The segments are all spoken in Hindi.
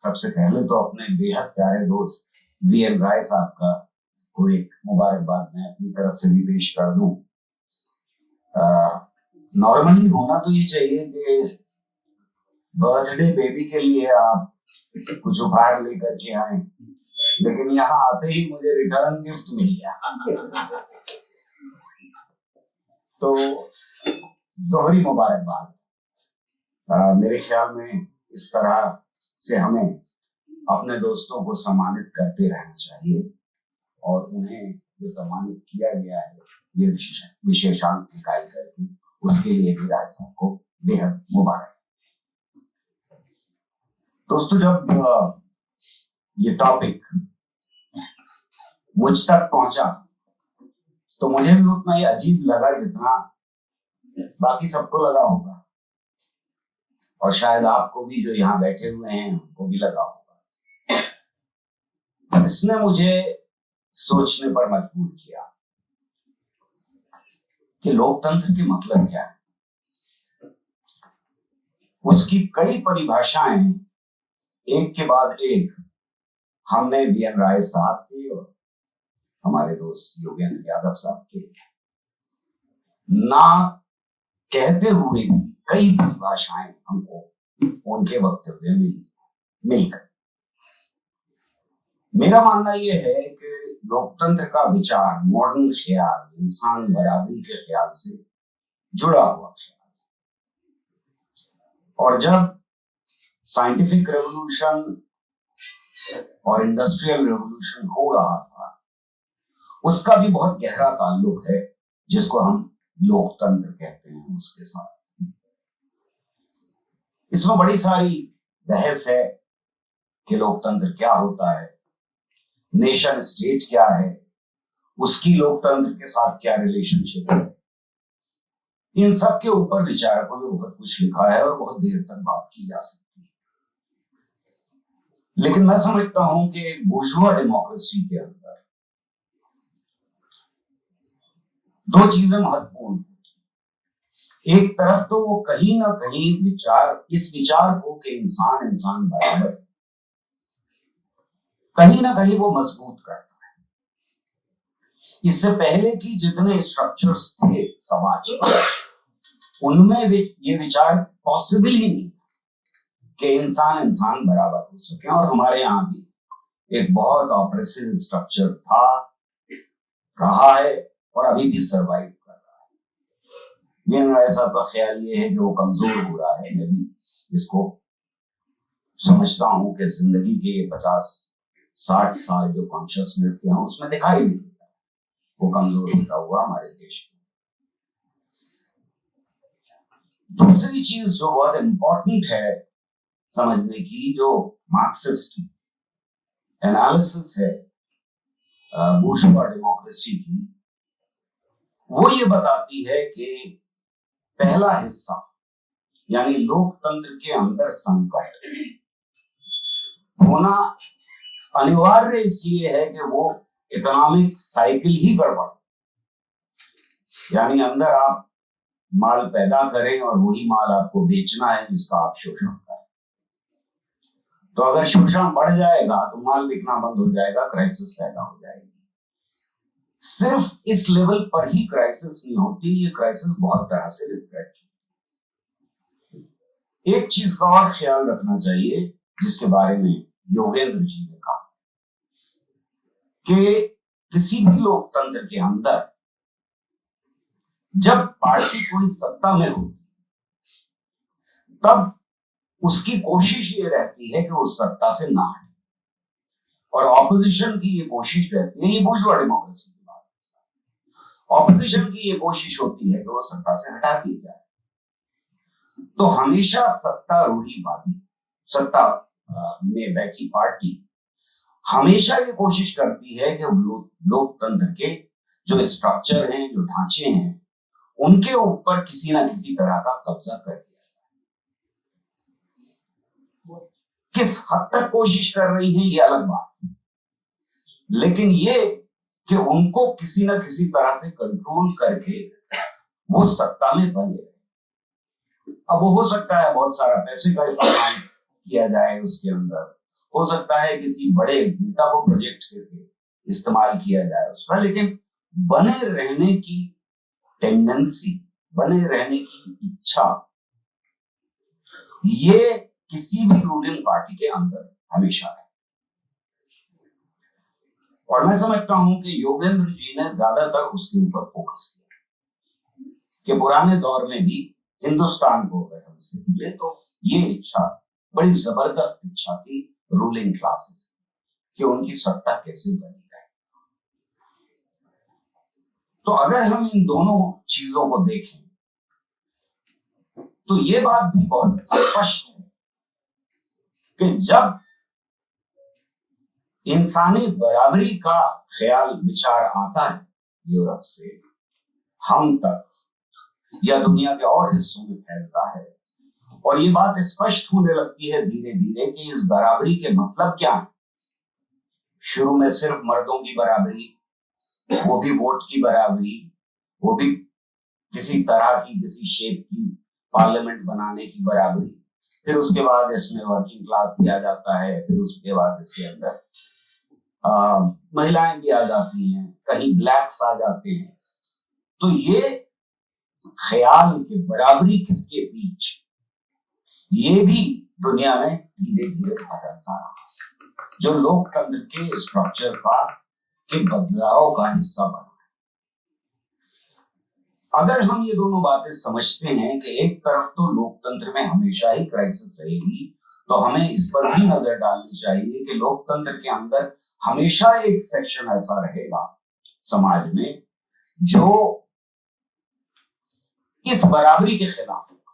सबसे पहले तो अपने बेहद प्यारे दोस्त वीएन राय साहब का को एक मुबारकबाद मैं अपनी तरफ से भी पेश कर दूं। नॉर्मली होना तो ये चाहिए कि बर्थडे बेबी के लिए आप कुछ उपहार लेकर के आए, लेकिन यहाँ आते ही मुझे रिटर्न गिफ्ट मिल गया। तो दोहरी मुबारकबाद। मेरे ख्याल में इस तरह से हमें अपने दोस्तों को सम्मानित करते रहना चाहिए और उन्हें जो सम्मानित किया गया है ये विशेषांक इकाई करके उसके लिए भी राय साहब को बेहद मुबारक। दोस्तों, जब ये टॉपिक मुझ तक पहुंचा तो मुझे भी उतना ही अजीब लगा जितना बाकी सबको लगा होगा, और शायद आपको भी जो यहाँ बैठे हुए हैं उनको भी लगा होगा। इसने मुझे सोचने पर मजबूर किया कि लोकतंत्र के मतलब क्या है। उसकी कई परिभाषाएं एक के बाद एक हमने वीएन राय साहब के और हमारे दोस्त योगेंद्र यादव साहब के ना कहते हुए भी कई परिभाषाएं हमको उनके वक्तव्य में मिल गई। मेरा मानना यह है कि लोकतंत्र का विचार मॉडर्न ख्याल, इंसान बराबरी के ख्याल से जुड़ा हुआ ख्याल, और जब साइंटिफिक रेवोल्यूशन और इंडस्ट्रियल रेवोल्यूशन हो रहा था उसका भी बहुत गहरा ताल्लुक है जिसको हम लोकतंत्र कहते हैं उसके साथ। इसमें बड़ी सारी बहस है कि लोकतंत्र क्या होता है, नेशन स्टेट क्या है, उसकी लोकतंत्र के साथ क्या रिलेशनशिप है। इन सब के ऊपर विचारकों ने बहुत कुछ लिखा है और बहुत देर तक बात की जा सकती है, लेकिन मैं समझता हूं कि बुर्जुआ डेमोक्रेसी के अंदर दो चीजें महत्वपूर्ण हैं। एक तरफ तो वो कहीं ना कहीं इस विचार को कि इंसान बराबर, कहीं ना कहीं वो मजबूत करता है। इससे पहले की जितने स्ट्रक्चर्स थे समाज उनमें भी ये विचार पॉसिबल ही नहीं कि इंसान बराबर हो सके, और हमारे यहाँ भी एक बहुत ऑप्रेसिव स्ट्रक्चर था, रहा है और अभी भी सर्वाइव कर रहा है। वीएन राय साहब का ख्याल ये है कि वो कमजोर हो रहा है। मैं भी इसको समझता हूं कि जिंदगी के 50-60 साल जो कॉन्शियसनेस के हैं उसमें दिखाई नहीं देता, वो कमजोर होता हुआ हमारे देश में। दूसरी चीज जो बहुत इंपॉर्टेंट है समझने की, जो मार्क्सिस्ट एनालिसिस है बुर्जुआ डेमोक्रेसी की, वो ये बताती है कि पहला हिस्सा यानी लोकतंत्र के अंदर संकट होना अनिवार्य इसलिए है कि वो इकोनॉमिक साइकिल ही गड़बड़, यानी अंदर आप माल पैदा करें और वही माल आपको बेचना है जिसका आप शोषण करें। तो अगर शोषण बढ़ जाएगा तो माल बिकना बंद हो जाएगा, क्राइसिस पैदा हो जाएगी। सिर्फ इस लेवल पर ही क्राइसिस नहीं होती, ये क्राइसिस बहुत तरह से रिफ्लेक्ट होती। एक चीज का और ख्याल रखना चाहिए जिसके बारे में योगेंद्र जी ने कहा कि किसी भी लोकतंत्र के अंदर जब पार्टी कोई सत्ता में होती तब उसकी कोशिश ये रहती है कि वो सत्ता से ना हटे, और ऑपोजिशन की ये कोशिश रहती है, ये बुर्जुआ डेमोक्रेसी की बात है, ऑपोजिशन की ये कोशिश होती है कि वो सत्ता से हटा दी जाए। तो हमेशा सत्तारूढ़ीवादी, सत्ता में बैठी पार्टी हमेशा ये कोशिश करती है कि लोकतंत्र के जो स्ट्रक्चर हैं, जो ढांचे हैं, उनके ऊपर किसी ना किसी तरह का कब्जा कर दिया। किस हद तक कोशिश कर रही हैं ये अलग बात है, लेकिन ये कि उनको किसी ना किसी तरह से कंट्रोल करके वो सत्ता में बने रहे। अब वो हो सकता है बहुत सारा पैसे का इस्तेमाल किया जाए उसके अंदर, हो सकता है किसी बड़े नेता को प्रोजेक्ट करके इस्तेमाल किया जाए उसका, लेकिन बने रहने की टेंडेंसी, बने रहने की इच्छा, ये किसी भी रूलिंग पार्टी के अंदर हमेशा है। और मैं समझता हूं कि योगेंद्र जी ने ज्यादातर उसके ऊपर फोकस किया कि पुराने दौर में भी हिंदुस्तान को अगर हमसे मिले तो ये इच्छा बड़ी जबरदस्त इच्छा थी रूलिंग क्लासेस कि उनकी सत्ता कैसे बनी रहे। तो अगर हम इन दोनों चीजों को देखें तो ये बात भी बहुत स्पष्ट है कि जब इंसानी बराबरी का ख्याल विचार आता है यूरोप से हम तक या दुनिया के और हिस्सों में फैलता है, और ये बात स्पष्ट होने लगती है धीरे धीरे कि इस बराबरी के मतलब क्या है। शुरू में सिर्फ मर्दों की बराबरी, वो भी वोट की बराबरी, वो भी किसी तरह की किसी शेप की पार्लियामेंट बनाने की बराबरी, फिर उसके बाद इसमें वर्किंग क्लास भी आ जाता है, फिर उसके बाद इसके अंदर महिलाएं भी आ जाती हैं, कहीं ब्लैक्स आ जाते हैं। तो ये ख्याल के बराबरी किसके बीच, ये भी दुनिया में धीरे धीरे बदलता रहा, जो लोकतंत्र के स्ट्रक्चर का के बदलाव का हिस्सा बना। अगर हम ये दोनों बातें समझते हैं कि एक तरफ तो लोकतंत्र में हमेशा ही क्राइसिस रहेगी, तो हमें इस पर भी नजर डालनी चाहिए कि लोकतंत्र के अंदर हमेशा एक सेक्शन ऐसा रहेगा समाज में जो इस बराबरी के खिलाफ होगा,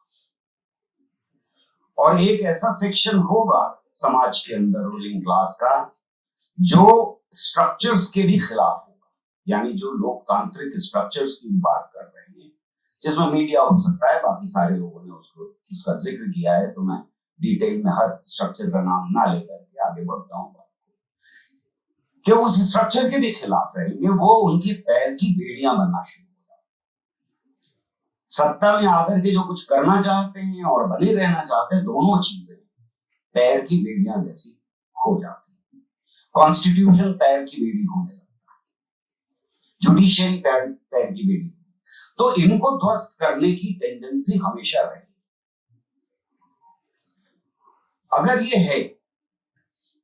और एक ऐसा सेक्शन होगा समाज के अंदर रूलिंग क्लास का जो स्ट्रक्चर्स के भी खिलाफ होगा। यानी जो लोकतांत्रिक स्ट्रक्चर्स की बात कर रहे हैं, जिसमें मीडिया हो सकता है, बाकी सारे लोगों ने उसका जिक्र किया है, तो मैं डिटेल में हर स्ट्रक्चर का नाम ना लेकर के आगे बढ़ता हूँ, कि उस स्ट्रक्चर के भी खिलाफ रहेंगे, वो उनकी पैर की बेड़ियां बनना शुरू हो जाए। सत्ता में आकर के जो कुछ करना चाहते हैं और बने रहना चाहते हैं, दोनों चीजें पैर की बेड़ियां जैसी हो जाती है। कॉन्स्टिट्यूशन पैर की बेड़ी होने लगता है, जुडिशियरी पैर की बेड़ी, तो इनको ध्वस्त करने की टेंडेंसी हमेशा रहेगी। अगर ये है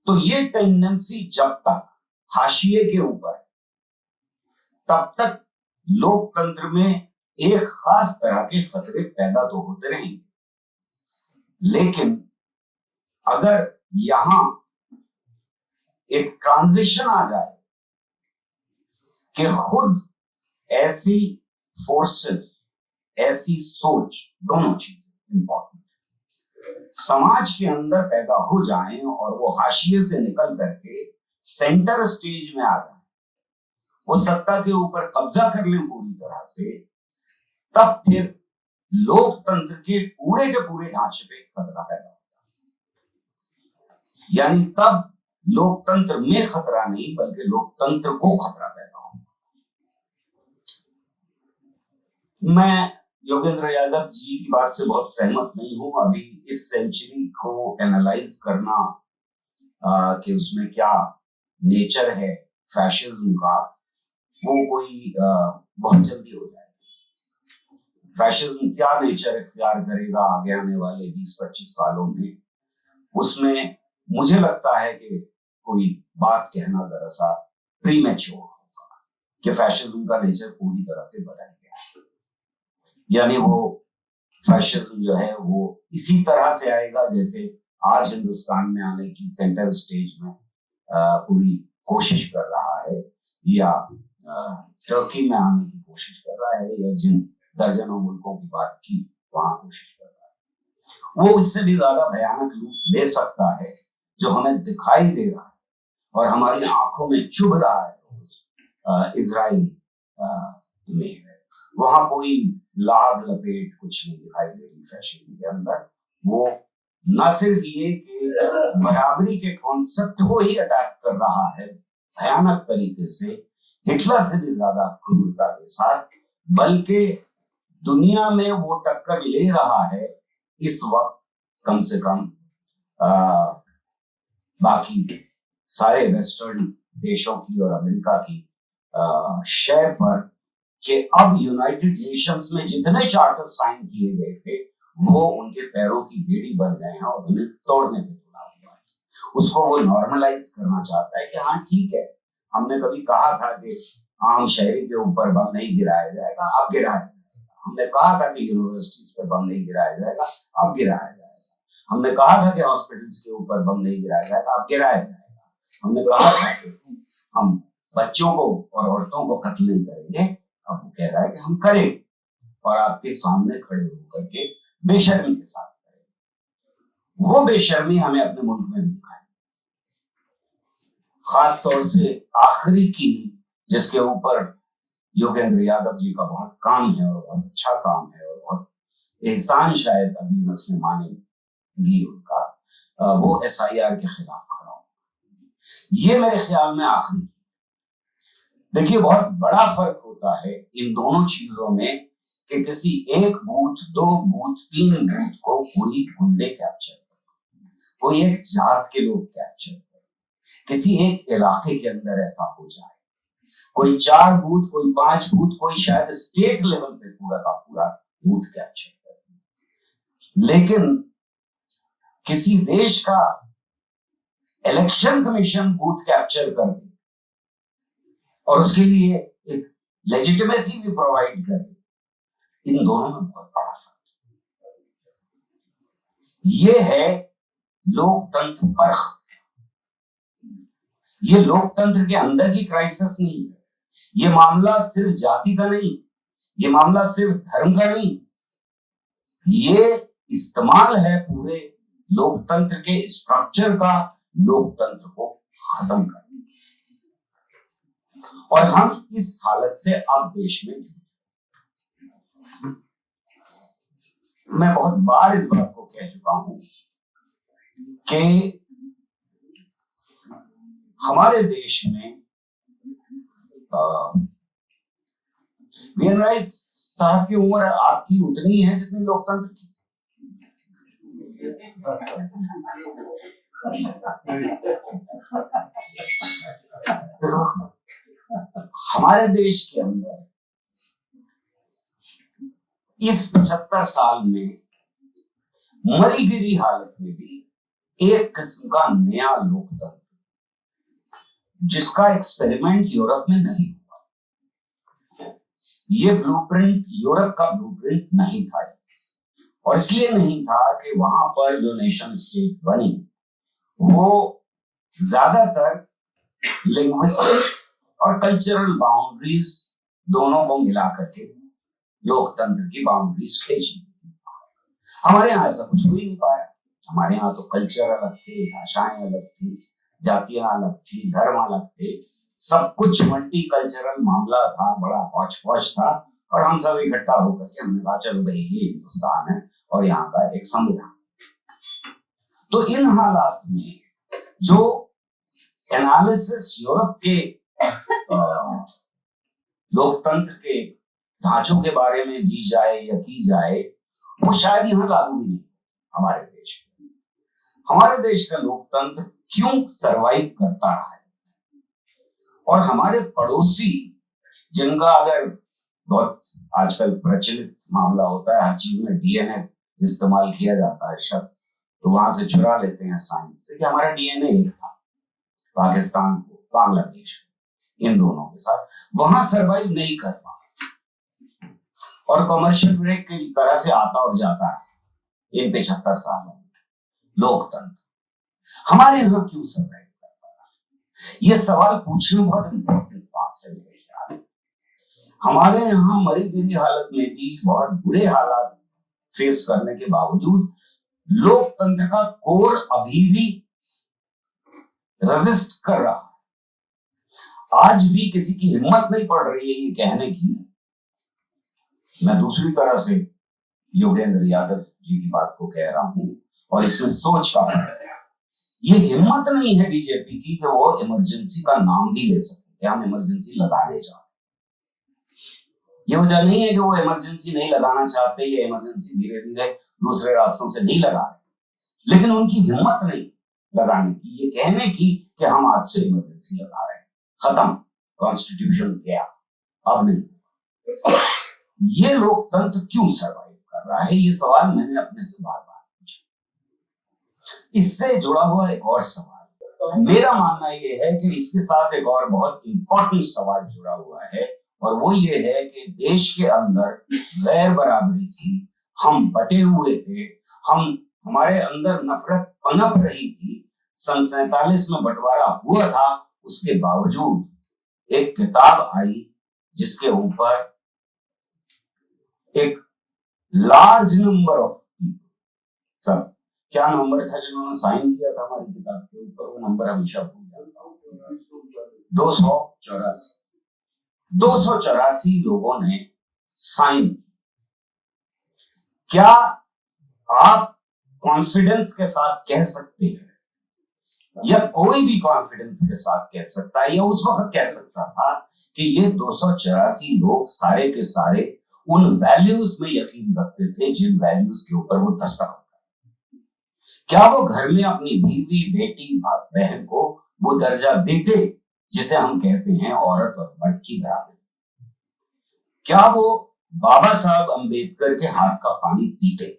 तो ये टेंडेंसी जब तक हाशिए के ऊपर, तब तक लोकतंत्र में एक खास तरह के खतरे पैदा तो होते रहेंगे, लेकिन अगर यहां एक ट्रांजिशन आ जाए कि खुद ऐसी फोर्सेस, ऐसी सोच, दोनों चीजें इंपॉर्टेंट समाज के अंदर पैदा हो जाएं और वो हाशिए से निकल करके सेंटर स्टेज में आ जाए, वो सत्ता के ऊपर कब्जा कर लें पूरी तरह से, तब फिर लोकतंत्र के पूरे ढांचे पे खतरा पैदा होता है। यानी तब लोकतंत्र में खतरा नहीं, बल्कि लोकतंत्र को खतरा पैदा होगा। मैं योगेंद्र यादव जी की बात से बहुत सहमत नहीं हूं। अभी इस सेंचुरी को एनालाइज करना कि उसमें क्या नेचर है फैशिज्म का, वो कोई बहुत जल्दी हो जाएगा। फैशिज्म क्या नेचर इख्तियार करेगा आगे आने वाले 20-25 सालों में, उसमें मुझे लगता है कि कोई बात कहना जरा सा प्रीमैच्योर होगा कि फैशिज्म का नेचर पूरी तरह से बदल गया है। यानी वो फैशिज्म जो है वो इसी तरह से आएगा जैसे आज हिंदुस्तान में आने की सेंटर स्टेज में पूरी कोशिश कर रहा है, या टर्की में आने की कोशिश कर रहा है, या जिन दर्जनों मुल्कों की बात की वहां कोशिश कर रहा है। वो इससे भी ज्यादा भयानक रूप ले सकता है जो हमें दिखाई दे रहा है और हमारी आंखों में चुभ रहा है इजराइल में है। वहां कोई लाग लपेट कुछ नहीं दिखाई दे रही फैशिज्म के अंदर। वो न सिर्फ ये कि बराबरी के कॉन्सेप्ट को ही अटैक कर रहा है भयानक तरीके से, हिटलर से भी ज्यादा क्रूरता के साथ, बल्कि दुनिया में वो टक्कर ले रहा है इस वक्त कम से कम बाकी सारे वेस्टर्न देशों की और अमेरिका की शेयर पर कि अब यूनाइटेड नेशंस में जितने चार्टर साइन किए गए थे वो उनके पैरों की बेड़ी बन गए हैं और उन्हें तोड़ने पे तुला हुआ है। उसको वो नॉर्मलाइज करना चाहता है कि हाँ ठीक है, हमने कभी कहा था कि आम शहरी के ऊपर बम नहीं गिराया जाएगा, अब गिराया जाएगा। हमने कहा था कि यूनिवर्सिटीज पर बम नहीं गिराया जाएगा, अब गिराया जाएगा। हमने कहा था कि हॉस्पिटल्स के ऊपर बम नहीं गिराया जाएगा, अब गिराया जाएगा। हमने कहा था कि हम बच्चों को और औरतों को कत्ल नहीं करेंगे, अब वो कह रहा है कि हम करेंगे और आपके सामने खड़े होकर के बेशर्मी के साथ करेंगे। वो बेशर्मी हमें अपने मुल्क में भी दिखाई, खास तौर से आखिरी की, जिसके ऊपर योगेंद्र यादव जी का बहुत काम है और बहुत अच्छा काम है और बहुत एहसान शायद अभी नस्लें मानेगी उनका, वो SIR के खिलाफ खड़ा हो। ये मेरे ख्याल में आखिरी। देखिए बहुत बड़ा फर्क होता है इन दोनों चीजों में कि किसी एक बूथ, 2 बूथ, 3 बूथ को कोई गुंडे कैप्चर करे, कोई एक जात के लोग कैप्चर करे, किसी एक इलाके के अंदर ऐसा हो जाए, कोई 4 बूथ, कोई 5 बूथ, कोई शायद स्टेट लेवल पे पूरा का पूरा बूथ कैप्चर करे। लेकिन किसी देश का इलेक्शन कमीशन बूथ कैप्चर कर दे और उसके लिए एक लेजिटिमेसी भी प्रोवाइड करे, इन दोनों में बहुत बड़ा फर्क। ये है लोकतंत्र परख। ये लोकतंत्र के अंदर की क्राइसिस नहीं है। ये मामला सिर्फ जाति का नहीं, ये मामला सिर्फ धर्म का नहीं, ये इस्तेमाल है पूरे लोकतंत्र के स्ट्रक्चर का, लोकतंत्र को खत्म करने। और हम इस हालत से अब देश में, मैं बहुत बार इस बात को कह चुका हूं कि हमारे देश में वीएन राइस साहब की उम्र आपकी उतनी है जितनी लोकतंत्र की। तो हमारे देश के अंदर इस 75 साल में मरी गिरी हालत में भी एक किस्म का नया लोकतंत्र, जिसका एक्सपेरिमेंट यूरोप में नहीं हुआ। ये ब्लूप्रिंट यूरोप का ब्लूप्रिंट नहीं था, और इसलिए नहीं था कि वहां पर जो नेशन स्टेट बनी वो ज्यादातर लिंग्विस्टिक और कल्चरल बाउंड्रीज दोनों को मिला करके लोकतंत्र की बाउंड्रीज खींची। हमारे यहाँ ऐसा कुछ हो ही नहीं पाया। हमारे यहाँ तो कल्चर अलग थे, भाषाएं अलग थी, जातियां अलग थी, धर्म अलग थे, सब कुछ मल्टी कल्चरल मामला था, बड़ा हौच पौच था। और हम सब इकट्ठा होकर के हमने कहा चलो भाई ये हिंदुस्तान है और यहाँ का एक संविधान। तो इन हालात में जो एनालिसिस यूरोप के लोकतंत्र के ढांचों के बारे में दी जाए या की जाए, वो शायद यहाँ लागू भी नहीं हमारे देश में। हमारे देश का लोकतंत्र क्यों सरवाइव करता रहा है, और हमारे पड़ोसी जिनका अगर बहुत आजकल प्रचलित मामला होता है, हर चीज में DNA इस्तेमाल किया जाता है शब्द, तो वहां से चुरा लेते हैं साइंस से कि हमारा DNA एक था, पाकिस्तान को, बांग्लादेश को, इन दोनों के साथ वहां सरवाइव नहीं कर पा और कमर्शियल ब्रेक की तरह से आता और जाता है इन 75 सालों में लोकतंत्र। हमारे यहाँ क्यों सरवाइव कर पा रहा है, ये सवाल पूछना बहुत इंपॉर्टेंट बात है मेरे ख्याल में। हमारे यहाँ मरी गिरी हालत में भी बहुत बुरे हालात फेस करने के बावजूद लोकतंत्र का कोर अभी भी रेजिस्ट कर रहा है। आज भी किसी की हिम्मत नहीं पड़ रही है ये कहने की। मैं दूसरी तरह से योगेंद्र यादव जी की बात को कह रहा हूं और इसमें सोच का फर्क है। ये हिम्मत नहीं है बीजेपी की कि वो इमरजेंसी का नाम भी ले सके कि हम इमरजेंसी लगाने जा रहे। ये वजह नहीं है कि वो इमरजेंसी नहीं लगाना चाहते या इमरजेंसी धीरे धीरे दूसरे रास्तों से नहीं लगा रहे, लेकिन उनकी हिम्मत नहीं, लगाने की, ये कहने की कि हम आज से इमरजेंसी लगा रहे हैं, खत्म, कॉन्स्टिट्यूशन गया, अब नहीं। ये लोकतंत्र क्यों सर्वाइव कर रहा है, ये सवाल मैंने अपने से बार बार पूछा। इससे जुड़ा हुआ एक और सवाल, मेरा मानना ये है कि इसके साथ एक और बहुत इंपॉर्टेंट सवाल जुड़ा हुआ है, और वो ये है कि देश के अंदर गैर बराबरी थी, हम बटे हुए थे, हमारे अंदर नफरत पनप रही थी। सन 47 में बंटवारा हुआ था, उसके बावजूद एक किताब आई जिसके ऊपर एक लार्ज नंबर ऑफ पीपल, क्या नंबर था जिन्होंने साइन किया था हमारी किताब के ऊपर, वो नंबर हमेशा भूल जाता हूं, 284 लोगों ने साइन। क्या आप कॉन्फिडेंस के साथ कह सकते हैं, या कोई भी कॉन्फिडेंस के साथ कह सकता है, या उस वक्त कह सकता था कि ये 284 लोग सारे के सारे उन वैल्यूज में यकीन रखते थे जिन वैल्यूज के ऊपर वो दस्तखत करते? क्या वो घर में अपनी बीवी, बेटी, बहन को वो दर्जा देते जिसे हम कहते हैं औरत और मर्द की बराबरी? क्या वो बाबा साहब अंबेडकर के हाथ का पानी पीते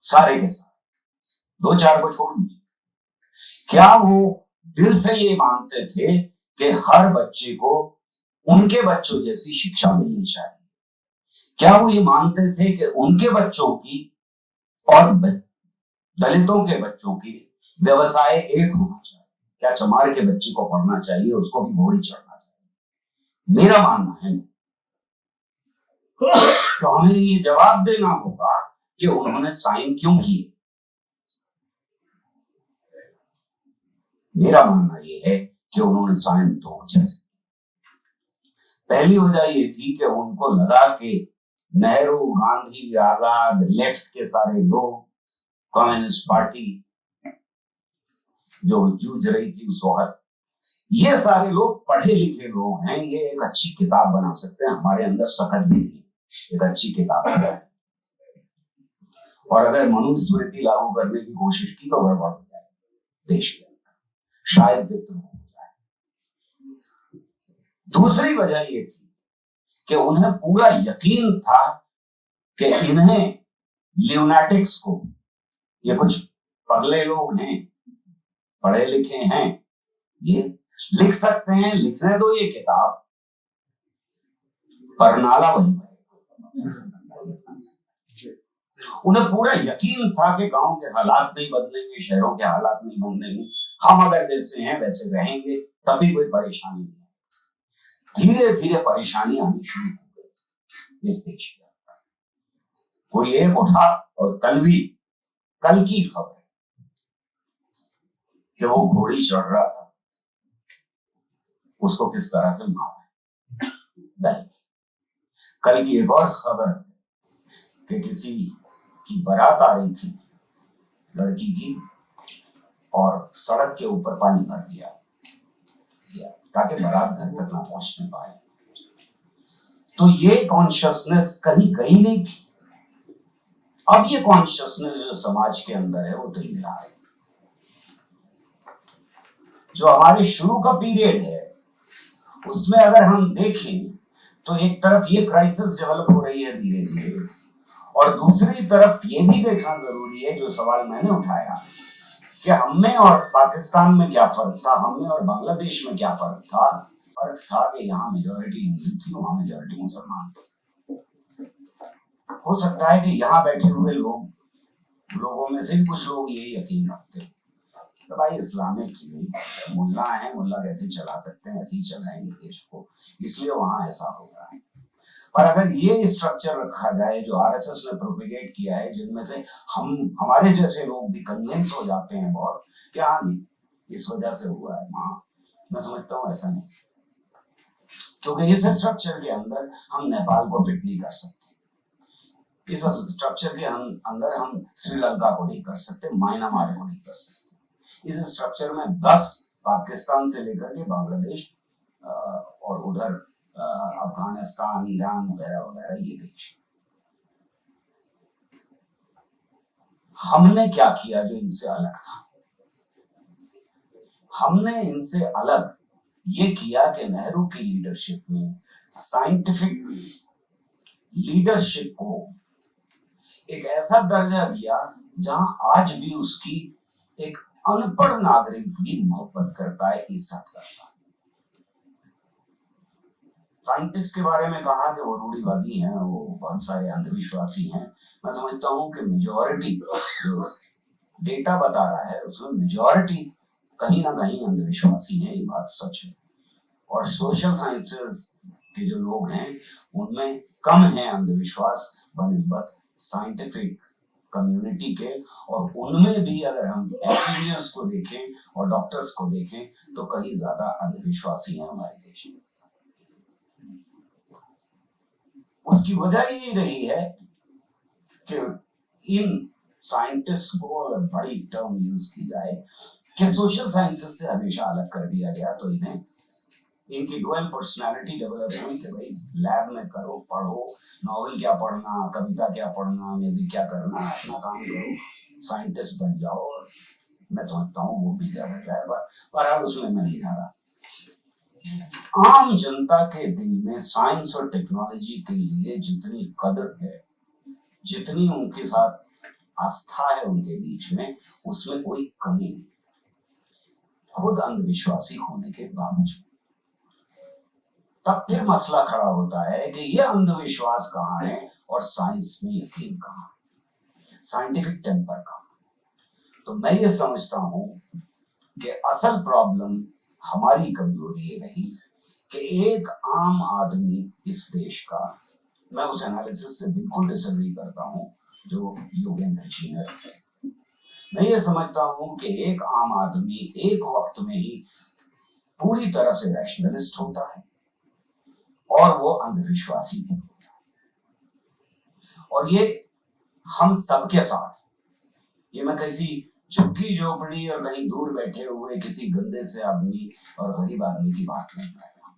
सारे के सारे, दो चार को छोड़ दीजिए? क्या वो दिल से ये मानते थे कि हर बच्चे को उनके बच्चों जैसी शिक्षा मिलनी चाहिए? क्या वो ये मानते थे कि उनके बच्चों की और दलितों के बच्चों की व्यवसाय एक होना चाहिए? क्या चमार के बच्चे को पढ़ना चाहिए, उसको भी घोड़ी चढ़ना चाहिए? मेरा मानना है तो हमें ये जवाब देना होगा कि उन्होंने साइन क्यों किए। मेरा मानना ये है कि उन्होंने साइन दो वजह से। पहली वजह ये थी कि उनको लगा कि नेहरू, गांधी, आजाद, लेफ्ट के सारे लोग, कम्युनिस्ट पार्टी जो जूझ रही थी उस वक्त, ये सारे लोग पढ़े लिखे लोग हैं, ये एक अच्छी किताब बना सकते हैं, हमारे अंदर सकत भी नहीं, एक अच्छी किताब है, और अगर मनुस्मृति लागू करने की कोशिश की तो गड़बड़ हो जाए देश के अंदर, शायद विद्रोह हो जाए। दूसरी वजह ये थी कि उन्हें पूरा यकीन था कि इन्हें ल्यूनाटिक्स को, ये कुछ पगले लोग हैं, पढ़े लिखे हैं, ये लिख सकते हैं, लिखने दो ये किताब, पर नाला वही उन्हें पूरा यकीन था कि गांव के हालात नहीं बदलेंगे, शहरों के हालात नहीं बदलेंगे, हम अगर जैसे हैं वैसे रहेंगे, तभी कोई परेशानी नहीं। धीरे धीरे परेशानी आनी शुरू हो गई इस देश के अंदर। कोई एक उठा और कल की खबर कि वो घोड़ी चढ़ रहा था, उसको किस तरह से मारा है। कल की एक और खबर कि किसी की बारात आ रही थी लड़की की, और सड़क के ऊपर पानी भर दिया ताकि बारात घर तक ना पहुंचने पाए। तो ये कॉन्शियसनेस कहीं गई नहीं थी। अब ये कॉन्शियसनेस जो समाज के अंदर है वो तिलमिला है। जो हमारे शुरू का पीरियड है उसमें अगर हम देखें तो एक तरफ ये क्राइसिस डेवलप हो रही है धीरे धीरे, और दूसरी तरफ ये भी देखना जरूरी है, जो सवाल मैंने उठाया कि हम में और पाकिस्तान में क्या फर्क था, हम में और बांग्लादेश में क्या फर्क था। फर्क था कि यहाँ मेजॉरिटी हिंदू थी, वहां मेजॉरिटी मुसलमान थे। हो सकता है कि यहाँ बैठे हुए लोगों में से भी कुछ लोग ये यकीन रखते तो भाई इस्लामिक मुल्ला है, मुल्ला कैसे चला सकते हैं, ऐसे ही चलाएंगे देश को, इसलिए वहां ऐसा हो रहा है। पर अगर ये स्ट्रक्चर रखा जाए जो आरएसएस ने प्रोपेगेट किया है, जिनमें से हमारे जैसे लोग भी कन्विंस हो जाते हैं बहुत कि हाँ जी इस वजह से हुआ है, हाँ मैं समझता हूँ ऐसा नहीं, क्योंकि इस स्ट्रक्चर के अंदर हम नेपाल को फिट नहीं कर सकते, इस स्ट्रक्चर के अंदर हम श्रीलंका को नहीं कर सकते, म्यांमार को नहीं कर सकते। इस स्ट्रक्चर में 10 पाकिस्तान से लेकर के बांग्लादेश और उधर अफगानिस्तान, ईरान वगैरह वगैरह ये देश। हमने क्या किया जो इनसे अलग था? हमने इनसे अलग ये किया कि नेहरू की लीडरशिप में साइंटिफिक लीडरशिप को एक ऐसा दर्जा दिया जहां आज भी उसकी एक अनपढ़ नागरिक भी मोहब्बत करता है, इज्जत करता है। साइंटिस्ट के बारे में कहा कि वो रूढ़िवादी हैं, वो बहुत सारे अंधविश्वासी हैं। मैं समझता हूं कि मेजॉरिटी जो डेटा बता रहा है उसमें मेजॉरिटी कहीं ना कहीं अंधविश्वासी हैं, ये बात सच है। और सोशल साइंसेस के जो लोग हैं उनमें कम है अंधविश्वास बनिस्बत साइंटिफिक कम्युनिटी के। और उनमें भी अगर हम इंजीनियर्स को देखें और डॉक्टर्स को देखें तो कहीं ज्यादा अंधविश्वासी हैं हमारे देश में। उसकी वजह यही रही है कि इन साइंटिस्ट को अगर बड़ी टर्म यूज की जाए कि सोशल साइंसेस से हमेशा अलग कर दिया गया, तो इन्हें इनकी डुअल पर्सनालिटी डेवलप हुई कि भाई लैब में करो, पढ़ो, नॉवेल क्या पढ़ना, कविता क्या पढ़ना, म्यूजिक क्या करना, अपना काम करो, साइंटिस्ट बन जाओ। और मैं समझता हूँ वो भी ज्यादा जाए, बहरहाल उसमें मैं नहीं जा रहा। आम जनता के दिल में साइंस और टेक्नोलॉजी के लिए जितनी कदर है, जितनी उनके साथ आस्था है उनके बीच में, उसमें कोई कमी नहीं, खुद अंधविश्वासी होने के बावजूद। तब फिर मसला खड़ा होता है कि ये अंधविश्वास कहाँ है और साइंस में यकीन कहाँ, साइंटिफिक टेम्पर कहाँ। तो मैं ये समझता हूं कि असल प्रॉब्लम हमारी कमजोरी ये रही कि एक आम आदमी इस देश का, मैं उस एनालिसिस से बिल्कुल डिसएग्री करता हूं जो योगेंद्र जी ने रखा। मैं ये समझता हूं कि एक आम आदमी एक वक्त में ही पूरी तरह से रैशनलिस्ट होता है और वो अंधविश्वासी है। और ये हम सबके साथ, ये मैं किसी झुग्गी झोपड़ी और कहीं दूर बैठे हुए किसी गंदे से आदमी और गरीब आदमी की बात नहीं कर रहा।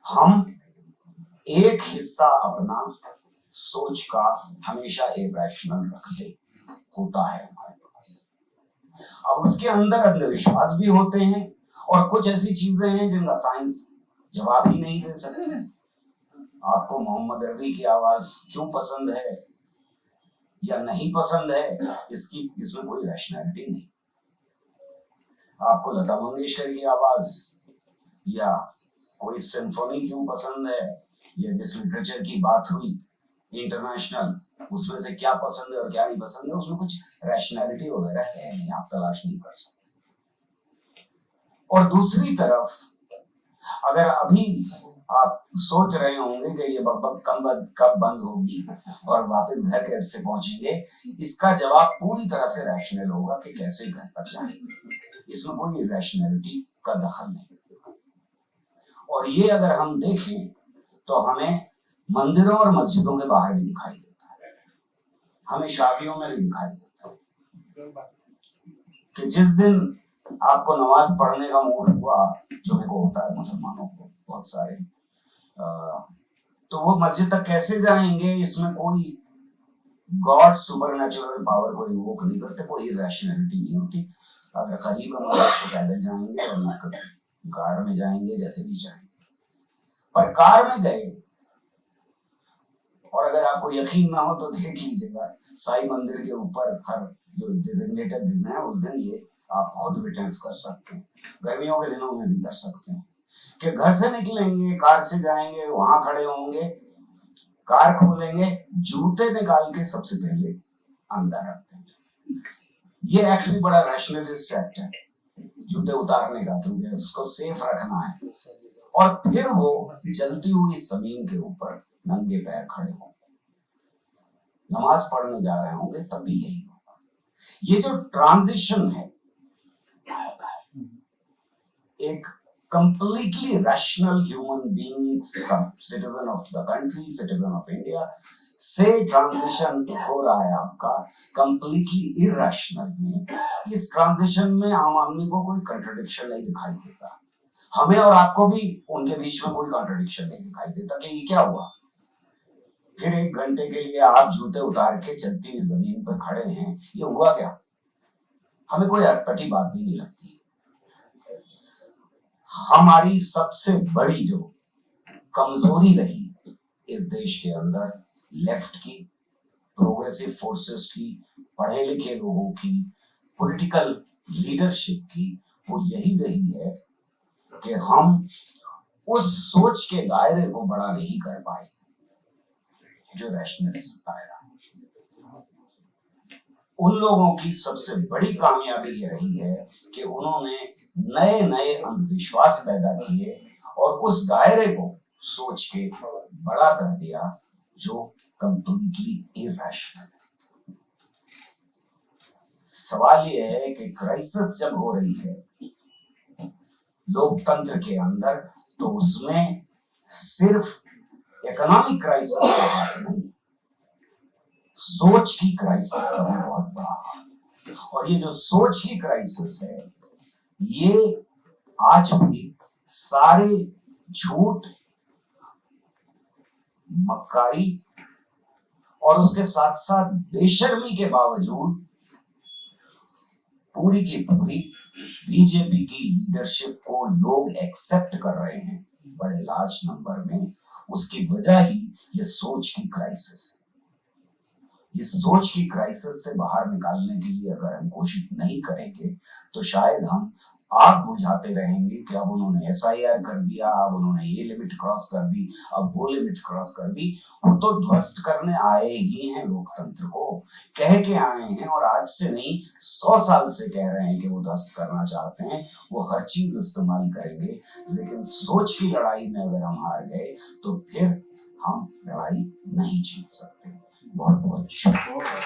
हम एक हिस्सा अपना सोच का हमेशा इरेशनल रखते होता है हमारे पास। अब उसके अंदर अंधविश्वास भी होते हैं और कुछ ऐसी चीजें हैं जिनका साइंस जवाब ही नहीं दे सकती। आपको मोहम्मद रफी की आवाज क्यों पसंद है या नहीं पसंद है, इसमें कोई रैशनैलिटी नहीं। आपको लता मंगेशकर की आवाज या कोई सिम्फनी क्यों पसंद है, या जिस लिटरेचर की बात हुई इंटरनेशनल, उसमें से क्या पसंद है और क्या नहीं पसंद है, उसमें कुछ रैशनैलिटी वगैरह है नहीं, आप तलाश नहीं कर सकते। और दूसरी तरफ अगर अभी आप सोच रहे होंगे कि ये बकबक कब बंद होगी और वापस घर कैसे पहुंचेंगे, इसका जवाब पूरी तरह से रैशनल होगा कि कैसे घर तक जाएंगे। इसमें कोई रैशनैलिटी का दखल नहीं। और ये अगर हम देखें तो हमें मंदिरों और मस्जिदों के बाहर भी दिखाई देता है, हमें शादियों में भी दिखाई देता है कि जिस दिन आपको नमाज पढ़ने का मूड हुआ, जो मेरे को होता है मुसलमानों को बहुत सारे, तो वो मस्जिद तक कैसे जाएंगे, इसमें कोई गॉड सुपरनेचुरल पावर को इन्वोक नहीं करते, कोई रैशनैलिटी नहीं होती। अगर करीब है तो पैदल जाएंगे और कार में जाएंगे, जैसे भी जाएंगे। पर कार में गए, और अगर आपको यकीन ना हो तो देख लीजिएगा साई मंदिर के ऊपर हर जो डेजिग्नेटेड दिन है उस दिन ये आप खुद विटनेस कर सकते हैं, गर्मियों के दिनों में भी कर सकते हैं, कि घर से निकलेंगे, कार से जाएंगे, वहां खड़े होंगे, कार खोलेंगे, जूते निकाल के सबसे पहले अंदर रखते हैं। ये एक्चुअली बड़ा रैशनलिस्ट एक्ट है, जूते उतारने का, क्योंकि उसको सेफ रखना है। और फिर वो जलती हुई जमीन के ऊपर नंगे पैर खड़े होंगे, नमाज पढ़ने जा रहे होंगे, तब भी यही होगा। ये जो ट्रांजिशन है एक completely rational human being, citizen of the country, citizen of India, से ट्रांजिशन हो रहा है आपका completely irrational में। इस ट्रांजिशन में आम आदमी को कोई कंट्रडिक्शन नहीं दिखाई देता, हमें और आपको भी उनके बीच में कोई कंट्रडिक्शन नहीं दिखाई देता कि ये क्या हुआ। फिर 1 घंटे के लिए आप जूते उतार के चलती हुई जमीन पर खड़े हैं, ये हुआ क्या? हमें कोई अटपटी बात भी नहीं लगती। हमारी सबसे बड़ी जो कमजोरी रही इस देश के अंदर, लेफ्ट की, प्रोग्रेसिव फोर्सेस की, पढ़े लिखे लोगों की, पॉलिटिकल लीडरशिप की, वो यही रही है कि हम उस सोच के दायरे को बड़ा नहीं कर पाए जो रैशनलिस्ट दायरा। उन लोगों की सबसे बड़ी कामयाबी ये रही है कि उन्होंने नए नए अंधविश्वास पैदा किए और उस दायरे को सोच के बड़ा कर दिया जो कंप्लीटली इरैशनल है। सवाल यह है कि क्राइसिस जब हो रही है लोकतंत्र के अंदर, तो उसमें सिर्फ इकोनॉमिक क्राइसिस का हाथ नहीं, सोच की क्राइसिस का भी बहुत बड़ा हाथ है। और ये जो सोच की क्राइसिस है, ये आज भी सारे झूठ, मक्कारी और उसके साथ साथ बेशर्मी के बावजूद पूरी की पूरी बीजेपी की लीडरशिप को लोग एक्सेप्ट कर रहे हैं बड़े लार्ज नंबर में। उसकी वजह ही ये सोच की क्राइसिस है। इस सोच की क्राइसिस से बाहर निकालने के लिए अगर हम कोशिश नहीं करेंगे तो शायद हम आग बुझाते रहेंगे कि अब उन्होंने एसआईआर कर दिया, अब उन्होंने ये लिमिट क्रॉस कर दी, अब वो लिमिट क्रॉस कर दी। वो तो ध्वस्त करने आए ही हैं लोकतंत्र को, कह के आए हैं, और आज से नहीं 100 साल से कह रहे हैं कि वो ध्वस्त करना चाहते हैं। वो हर चीज इस्तेमाल करेंगे, लेकिन सोच की लड़ाई में अगर हम हार गए तो फिर हम लड़ाई नहीं जीत सकते। बहुत बहुत शुक्रिया।